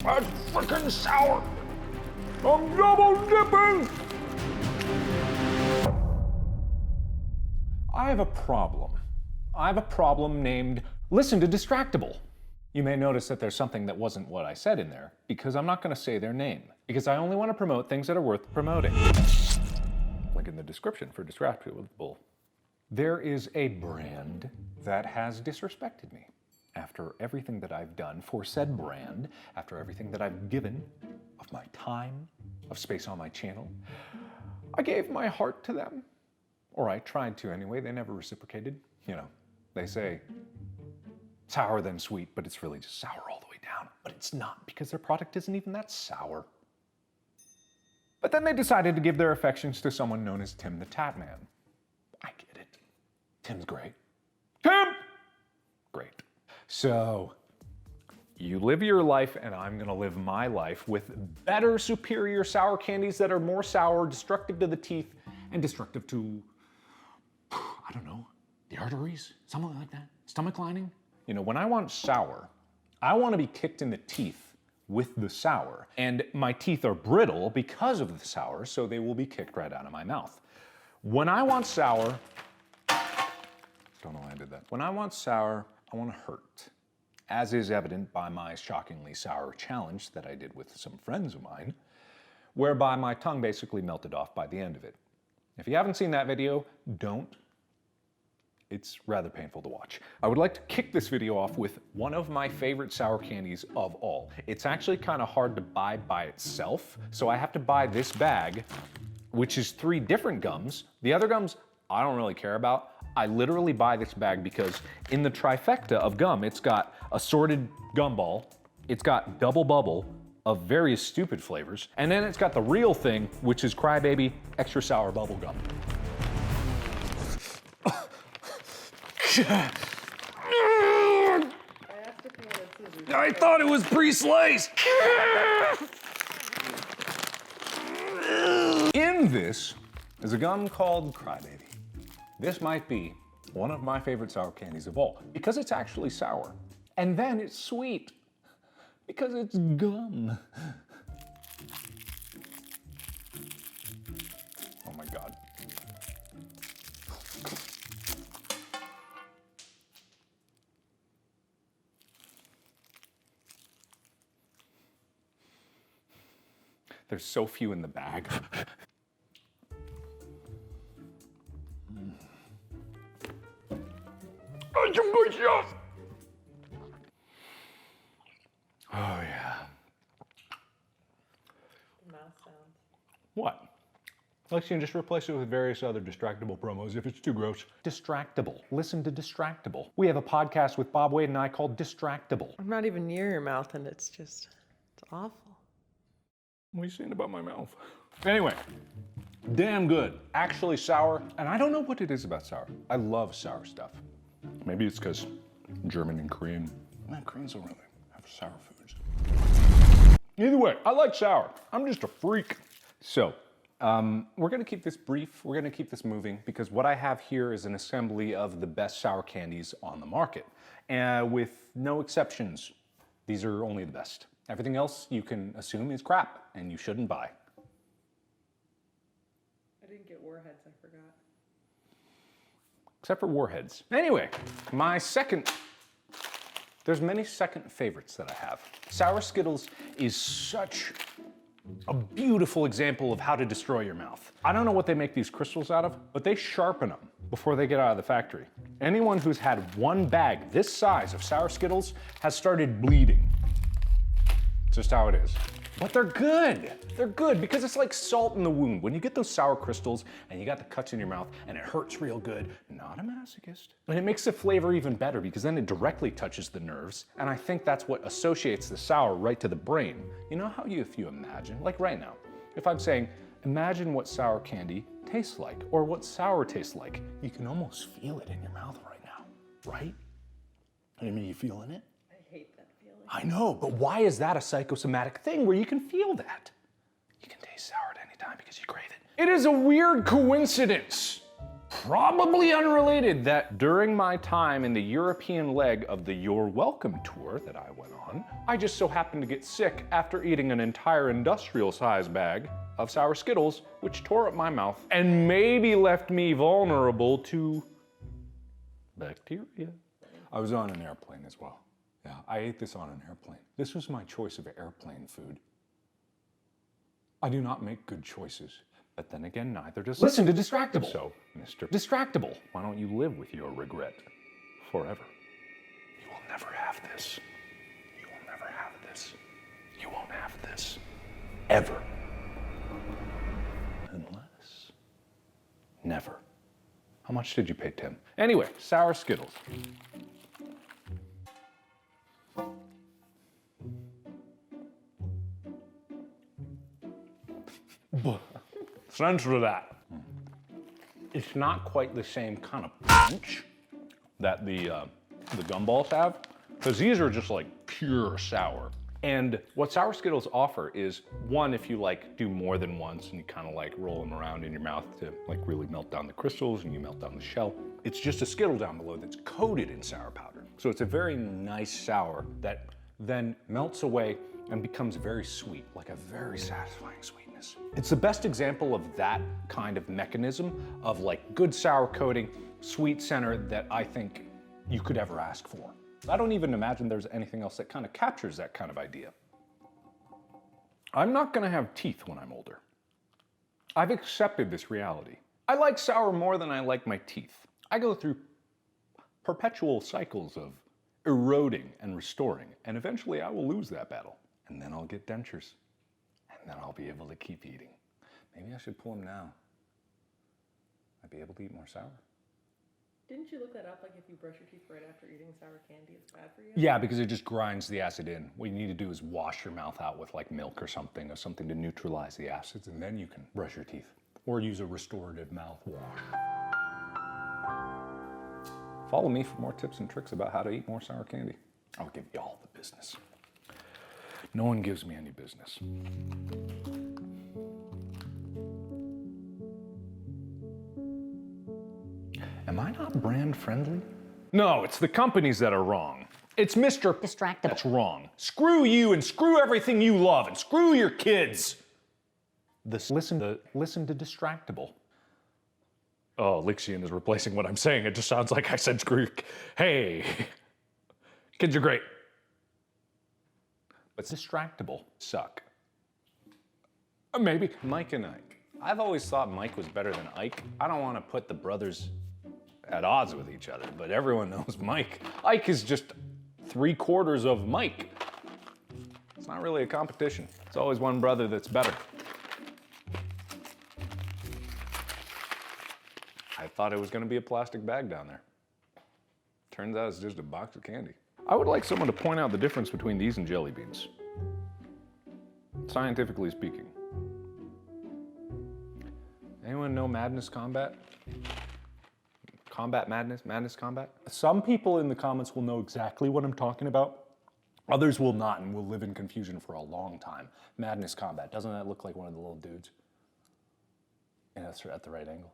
That's freaking sour! I'm double dipping! I have a problem. I have a problem named Listen to Distractable. You may notice that there's something that wasn't what I said in there, because I'm not going to say their name, because I only want to promote things that are worth promoting. Link in the description for Distractable. There is a brand that has disrespected me. After everything that I've done for said brand, after everything that I've given of my time, of space on my channel, I gave my heart to them. Or I tried to anyway, they never reciprocated. You know, they say sour then sweet, but it's really just sour all the way down. But it's not, because their product isn't even that sour. But then they decided to give their affections to someone known as Tim the Tat Man. I get it. Tim's great. Tim! Great. So, you live your life and I'm gonna live my life with better, superior sour candies that are more sour, destructive to the teeth, and destructive to, I don't know, the arteries? Something like that? Stomach lining? You know, when I want sour, I want to be kicked in the teeth with the sour. And my teeth are brittle because of the sour, so they will be kicked right out of my mouth. When I want sour, don't know why I did that. When I want sour, I want to hurt. As is evident by my shockingly sour challenge that I did with some friends of mine, whereby my tongue basically melted off by the end of it. If you haven't seen that video, don't. It's rather painful to watch. I would like to kick this video off with one of my favorite sour candies of all. It's actually kind of hard to buy by itself, so I have to buy this bag, which is 3 different gums. The other gums I don't really care about. I literally buy this bag because in the trifecta of gum, it's got assorted gumball, it's got double bubble of various stupid flavors, and then it's got the real thing, which is Crybaby extra sour bubble gum. I thought it was pre-sliced. In this is a gum called Crybaby. This might be one of my favorite sour candies of all, because it's actually sour. And then it's sweet, because it's gum. Oh my God. There's so few in the bag. Oh yeah. Mouse sounds. What? Lexi, just replace it with various other Distractable promos if it's too gross. Distractable. Listen to Distractable. We have a podcast with Bob Wade and I called Distractable. I'm not even near your mouth and it's awful. What are you saying about my mouth? Anyway, damn good. Actually sour, and I don't know what it is about sour. I love sour stuff. Maybe it's because German and Korean. Man, Koreans don't really have sour foods. Either way, I like sour. I'm just a freak. So, we're gonna keep this brief. We're gonna keep this moving because what I have here is an assembly of the best sour candies on the market. And with no exceptions, these are only the best. Everything else you can assume is crap and you shouldn't buy. I didn't get Warheads, I forgot. Except for Warheads. Anyway, there's many second favorites that I have. Sour Skittles is such a beautiful example of how to destroy your mouth. I don't know what they make these crystals out of, but they sharpen them before they get out of the factory. Anyone who's had one bag this size of Sour Skittles has started bleeding. It's just how it is. But they're good. They're good because it's like salt in the wound. When you get those sour crystals and you got the cuts in your mouth and it hurts real good, not a masochist. And it makes the flavor even better because then it directly touches the nerves. And I think that's what associates the sour right to the brain. You know how if you imagine, like right now, if I'm saying, imagine what sour candy tastes like or what sour tastes like, you can almost feel it in your mouth right now, right? I mean, you feeling it? I know, but why is that a psychosomatic thing where you can feel that? You can taste sour at any time because you crave it. It is a weird coincidence. probably unrelated that during my time in the European leg of the You're Welcome tour that I went on, I just so happened to get sick after eating an entire industrial size bag of sour Skittles, which tore up my mouth and maybe left me vulnerable to bacteria. I was on an airplane as well. Yeah, I ate this on an airplane. This was my choice of airplane food. I do not make good choices. But then again, neither does Listen to Distractable. So, Mr. Distractable, why don't you live with your regret forever? You will never have this. You will never have this. You won't have this. Ever. Unless. Never. How much did you pay Tim? Anyway, sour Skittles. Thanks for that. It's not quite the same kind of punch that the gumballs have, because these are just like pure sour. And what sour Skittles offer is, one, if you like do more than once and you kind of like roll them around in your mouth to like really melt down the crystals and you melt down the shell, it's just a Skittle down below that's coated in sour powder. So it's a very nice sour that then melts away and becomes very sweet, like a very satisfying sweetness. It's the best example of that kind of mechanism of like good sour coating, sweet center that I think you could ever ask for. I don't even imagine there's anything else that kind of captures that kind of idea. I'm not gonna have teeth when I'm older. I've accepted this reality. I like sour more than I like my teeth. I go through perpetual cycles of eroding and restoring, and eventually I will lose that battle. And then I'll get dentures, and then I'll be able to keep eating. Maybe I should pull them now. I'd be able to eat more sour. Didn't you look that up? Like if you brush your teeth right after eating sour candy, it's bad for you? Yeah, because it just grinds the acid in. What you need to do is wash your mouth out with like milk or something to neutralize the acids, and then you can brush your teeth. Or use a restorative mouthwash. Follow me for more tips and tricks about how to eat more sour candy. I'll give you all the business. No one gives me any business. Am I not brand friendly? No, it's the companies that are wrong. It's Mr. Distractable. That's wrong. Screw you and screw everything you love and screw your kids. Listen to Distractable. Oh, Lixian is replacing what I'm saying. It just sounds like I said screw your Hey, kids are great. But Distractable suck. Maybe. Mike and Ike. I've always thought Mike was better than Ike. I don't want to put the brothers at odds with each other, but everyone knows Mike. Ike is just 3/4 of Mike. It's not really a competition. It's always one brother that's better. I thought it was going to be a plastic bag down there. Turns out it's just a box of candy. I would like someone to point out the difference between these and jelly beans. Scientifically speaking. Anyone know Madness Combat? Combat Madness? Madness Combat? Some people in the comments will know exactly what I'm talking about. Others will not and will live in confusion for a long time. Madness Combat. Doesn't that look like one of the little dudes? Yeah, that's at the right angle.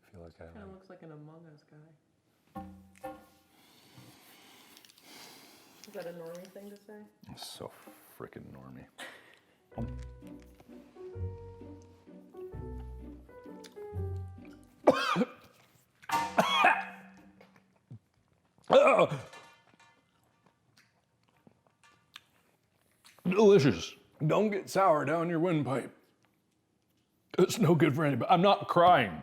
I feel like I Kind of looks like an Among Us guy. Is that a normie thing to say? It's so freaking normie. Delicious. Don't get sour down your windpipe. It's no good for anybody. I'm not crying.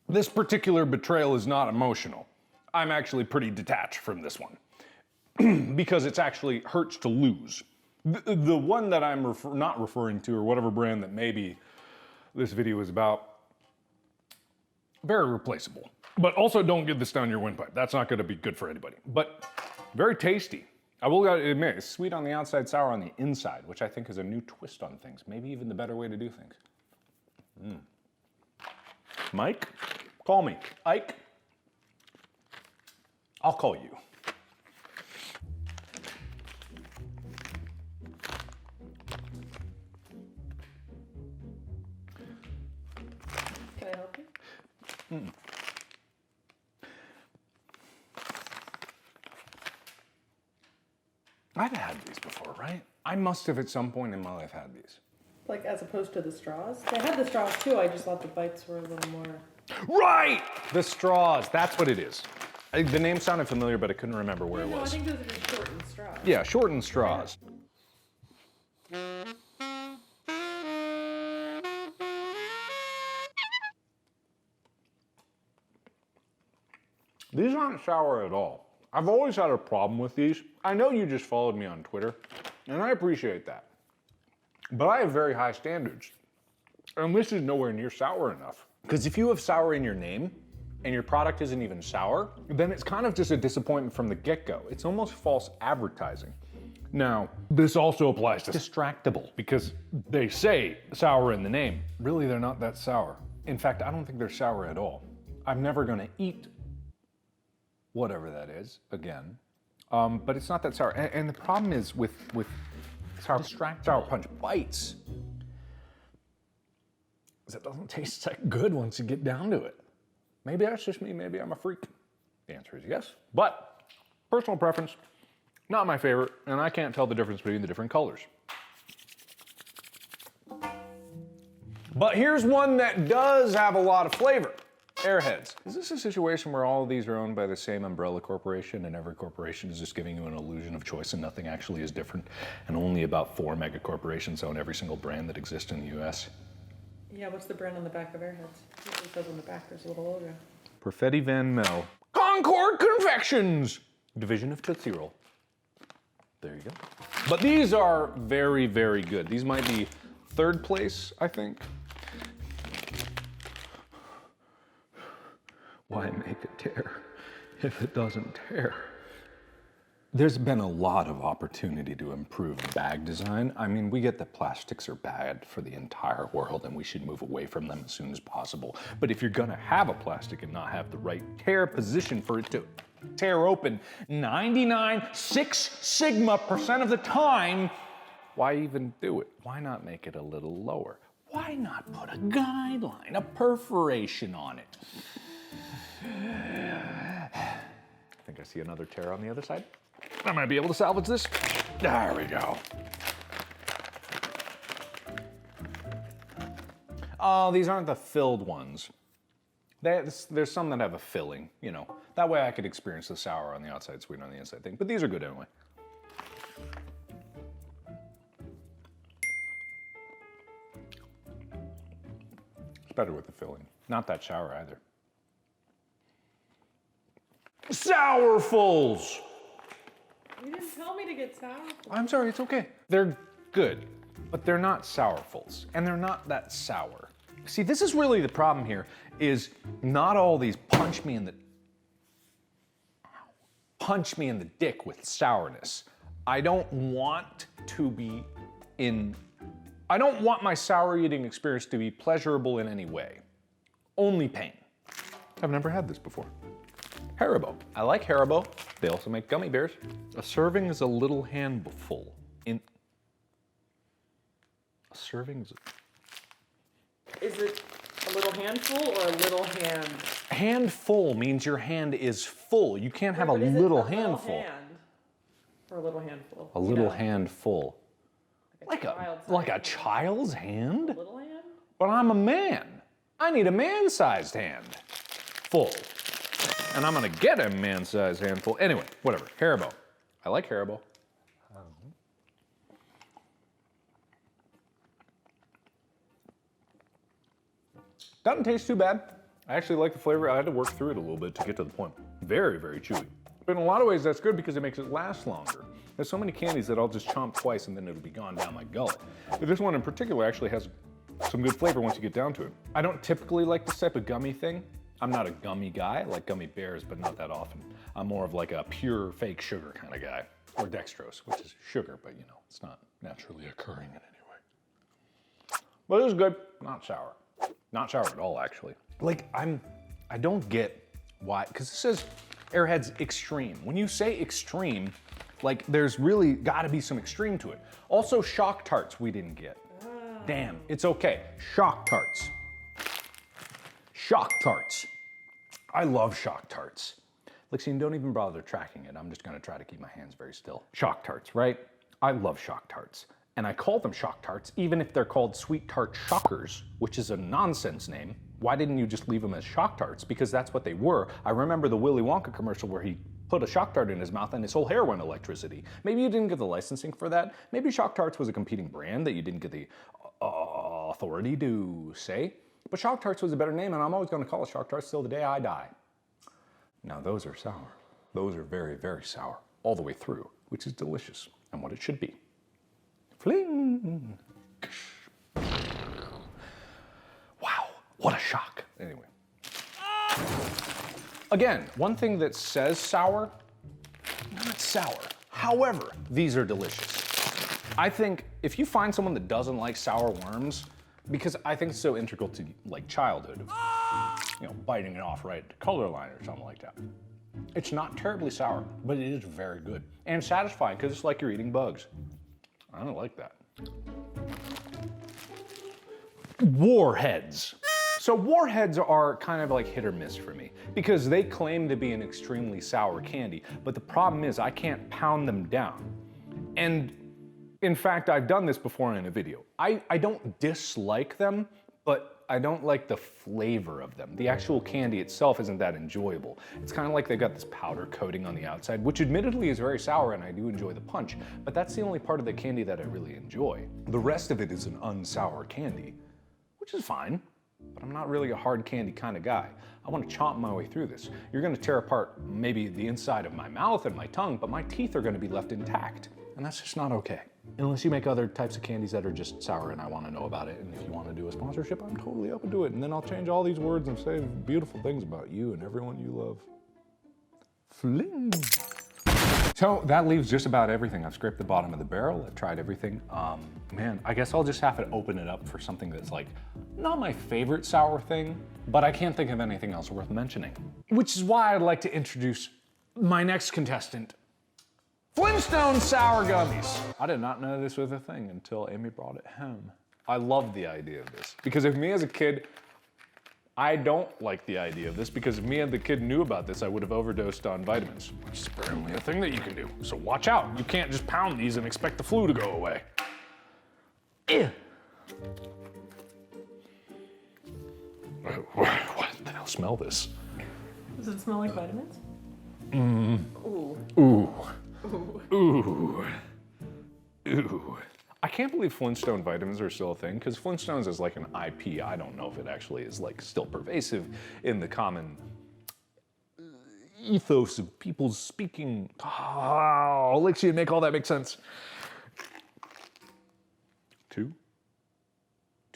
This particular betrayal is not emotional. I'm actually pretty detached from this one because it's actually hurts to lose. The one that I'm not referring to, or whatever brand that maybe this video is about, very replaceable. But also don't get this down your windpipe. That's not gonna be good for anybody. But very tasty. I will admit, it's sweet on the outside, sour on the inside, which I think is a new twist on things. Maybe even the better way to do things. Mike, call me. Ike, I'll call you. Can I help you? I've had these before, right? I must have at some point in my life had these. Like as opposed to the straws? They had the straws too, I just thought the bites were a little more... Right! The straws, that's what it is. The name sounded familiar, but I couldn't remember where it No, I was. think those are just shortened straws. Yeah, shortened straws. These aren't sour at all. I've always had a problem with these. I know you just followed me on Twitter, and I appreciate that. But I have very high standards. And this is nowhere near sour enough. Because if you have sour in your name, and your product isn't even sour, then it's kind of just a disappointment from the get-go. It's almost false advertising. Now, this also applies to Distractable, because they say sour in the name. Really, they're not that sour. In fact, I don't think they're sour at all. I'm never gonna eat whatever that is again, but it's not that sour. And the problem is with sour punch bites, is it doesn't taste that good once you get down to it. Maybe that's just me, maybe I'm a freak. The answer is yes, but personal preference, not my favorite, and I can't tell the difference between the different colors. But here's one that does have a lot of flavor. Airheads. Is this a situation where all of these are owned by the same umbrella corporation and every corporation is just giving you an illusion of choice and nothing actually is different, and only about 4 mega corporations own every single brand that exists in the US? Yeah, what's the brand on the back of Airheads? It says on the back there's a little logo. Perfetti Van Mel. Concord Confections! Division of Tootsie Roll. There you go. But these are very, very good. These might be 3rd place, I think. Why make a tear if it doesn't tear? There's been a lot of opportunity to improve bag design. I mean, we get that plastics are bad for the entire world and we should move away from them as soon as possible. But if you're gonna have a plastic and not have the right tear position for it to tear open 99.6% of the time, why even do it? Why not make it a little lower? Why not put a guideline, a perforation on it? I think I see another tear on the other side. I might be able to salvage this. There we go. Oh, these aren't the filled ones. There's some that have a filling, you know. That way I could experience the sour on the outside, sweet on the inside thing. But these are good anyway. It's better with the filling. Not that sour either. Sourfuls! You didn't tell me to get sour. I'm sorry, it's okay. They're good, but they're not sourfuls, and they're not that sour. See, this is really the problem here, is not all these punch me in the dick with sourness. I don't want my sour eating experience to be pleasurable in any way. Only pain. I've never had this before. Haribo. I like Haribo. They also make gummy bears. A serving is a little handful. A serving is... Is it a little handful or a little hand? Handful means your hand is full. You can't have a little handful. Or a little handful. A little handful. Like a child's hand? A little hand? But I'm a man. I need a man-sized hand. Full. And I'm gonna get a man-sized handful. Anyway, whatever. Haribo. I like Haribo. Doesn't taste too bad. I actually like the flavor. I had to work through it a little bit to get to the point. Very, very chewy. But in a lot of ways, that's good because it makes it last longer. There's so many candies that I'll just chomp twice and then it'll be gone down my gullet. But this one in particular actually has some good flavor once you get down to it. I don't typically like this type of gummy thing. I'm not a gummy guy. I like gummy bears, but not that often. I'm more of like a pure fake sugar kind of guy. Or dextrose, which is sugar, but you know, it's not naturally occurring in any way. But it was good, not sour. Not sour at all, actually. Like, I don't get why, because it says Airheads Extreme. When you say extreme, like there's really gotta be some extreme to it. Also, Shock Tarts we didn't get. Damn, it's okay. Shock Tarts. Shock Tarts. I love Shock Tarts. Lexine, don't even bother tracking it. I'm just gonna try to keep my hands very still. Shock Tarts, right? I love Shock Tarts. And I call them Shock Tarts, even if they're called Sweet Tart Shockers, which is a nonsense name. Why didn't you just leave them as Shock Tarts? Because that's what they were. I remember the Willy Wonka commercial where he put a Shock Tart in his mouth and his whole hair went electricity. Maybe you didn't get the licensing for that. Maybe Shock Tarts was a competing brand that you didn't get the authority to say. But Shock Tarts was a better name, and I'm always gonna call it Shock Tarts till the day I die. Now those are sour. Those are very, very sour, all the way through, which is delicious, and what it should be. Fling! Wow, what a shock. Anyway. Again, one thing that says sour, not sour. However, these are delicious. I think if you find someone that doesn't like sour worms, because I think it's so integral to like childhood, you know, biting it off right at the color line or something like that. It's not terribly sour, but it is very good and satisfying because it's like you're eating bugs. I don't like that. Warheads. So Warheads are kind of like hit or miss for me because they claim to be an extremely sour candy, but the problem is I can't pound them down. And in fact, I've done this before in a video. I don't dislike them, but I don't like the flavor of them. The actual candy itself isn't that enjoyable. It's kind of like they've got this powder coating on the outside, which admittedly is very sour and I do enjoy the punch, but that's the only part of the candy that I really enjoy. The rest of it is an unsour candy, which is fine, but I'm not really a hard candy kind of guy. I want to chomp my way through this. You're going to tear apart maybe the inside of my mouth and my tongue, but my teeth are going to be left intact, and that's just not okay. Unless you make other types of candies that are just sour and I want to know about it. And if you want to do a sponsorship, I'm totally open to it. And then I'll change all these words and say beautiful things about you and everyone you love. Fling. So that leaves just about everything. I've scraped the bottom of the barrel. I've tried everything. Man, I guess I'll just have to open it up for something that's like, not my favorite sour thing, but I can't think of anything else worth mentioning. Which is why I'd like to introduce my next contestant, Flintstones sour gummies. I did not know this was a thing until Amy brought it home. I love the idea of this because if me as a kid, I don't like the idea of this because if me as the kid knew about this, I would have overdosed on vitamins, which is apparently a thing that you can do. So watch out. You can't just pound these and expect the flu to go away. Ew. What the hell? Smell this. Does it smell like vitamins? Ooh. Ooh. Ooh. Ooh. Ooh. I can't believe Flintstone vitamins are still a thing because Flintstones is like an IP. I don't know if it actually is like still pervasive in the common ethos of people speaking. Oh, Elixir, make all that make sense. Two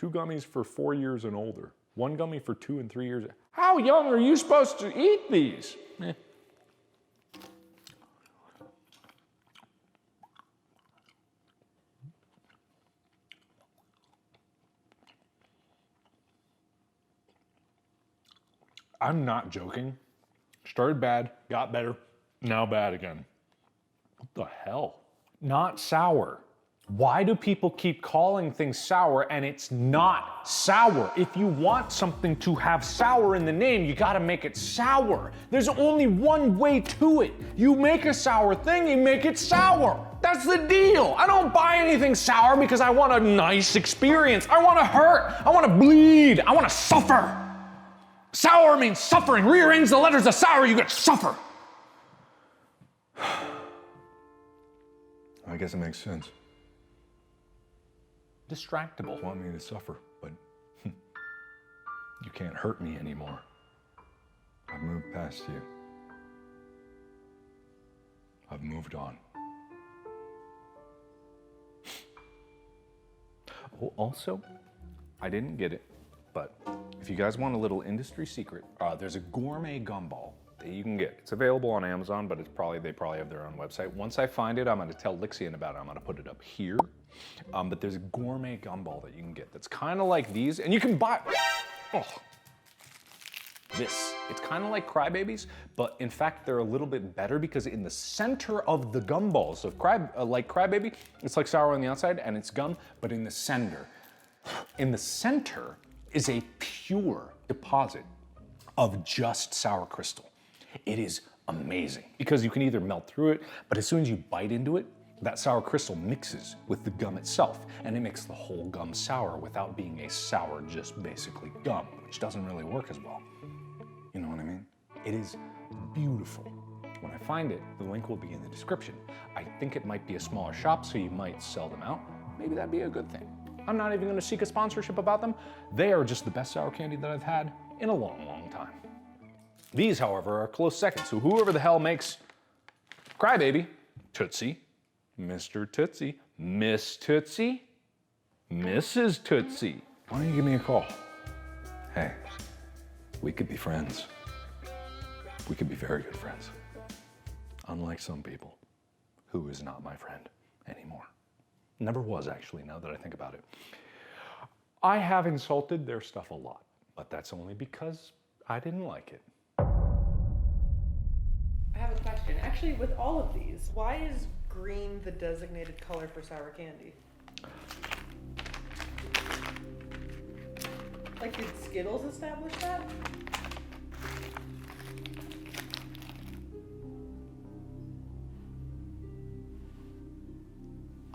gummies for 4 years and older. One gummy for 2 and 3 years. How young are you supposed to eat these? I'm not joking. Started bad, got better, now bad again. What the hell? Not sour. Why do people keep calling things sour and it's not sour? If you want something to have sour in the name, you gotta make it sour. There's only one way to it. You make a sour thing, you make it sour. That's the deal. I don't buy anything sour because I want a nice experience. I want to hurt. I want to bleed. I want to suffer. Sour means suffering. Rearrange the letters of sour, you get suffer. I guess it makes sense. Distractible. You want me to suffer, but you can't hurt me anymore. I've moved past you. I've moved on. Oh, also, I didn't get it, but if you guys want a little industry secret, there's a gourmet gumball that you can get. It's available on Amazon, but they probably have their own website. Once I find it, I'm gonna tell Lixian about it. I'm gonna put it up here. But there's a gourmet gumball that you can get that's kind of like these, and you can buy, this. It's kind of like Crybabies, but in fact, they're a little bit better because in the center of the gumballs of like Crybaby, it's like sour on the outside and it's gum, but in the center is a pure deposit of just sour crystal. It is amazing because you can either melt through it, but as soon as you bite into it, that sour crystal mixes with the gum itself, and it makes the whole gum sour without being a sour, just basically gum, which doesn't really work as well. You know what I mean? It is beautiful. When I find it, the link will be in the description. I think it might be a smaller shop, so you might sell them out. Maybe that'd be a good thing. I'm not even gonna seek a sponsorship about them. They are just the best sour candy that I've had in a long, long time. These, however, are a close second, so whoever the hell makes Crybaby, Tootsie, Mr. Tootsie, Miss Tootsie, Mrs. Tootsie, why don't you give me a call? Hey, we could be friends. We could be very good friends. Unlike some people, who is not my friend anymore. Never was, actually, now that I think about it. I have insulted their stuff a lot, but that's only because I didn't like it. I have a question. Actually, with all of these, why is green the designated color for sour candy? Like, did Skittles establish that?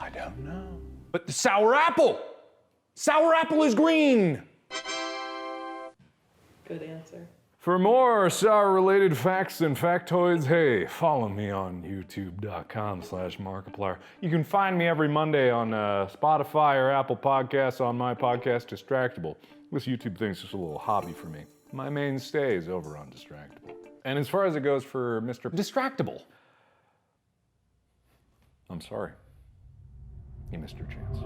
I don't know. But the sour apple! Sour apple is green! Good answer. For more sour-related facts and factoids, hey, follow me on youtube.com/Markiplier. You can find me every Monday on Spotify or Apple Podcasts on my podcast, Distractable. This YouTube thing's just a little hobby for me. My mainstay is over on Distractable. And as far as it goes for Mr. Distractable, I'm sorry. You missed your chance.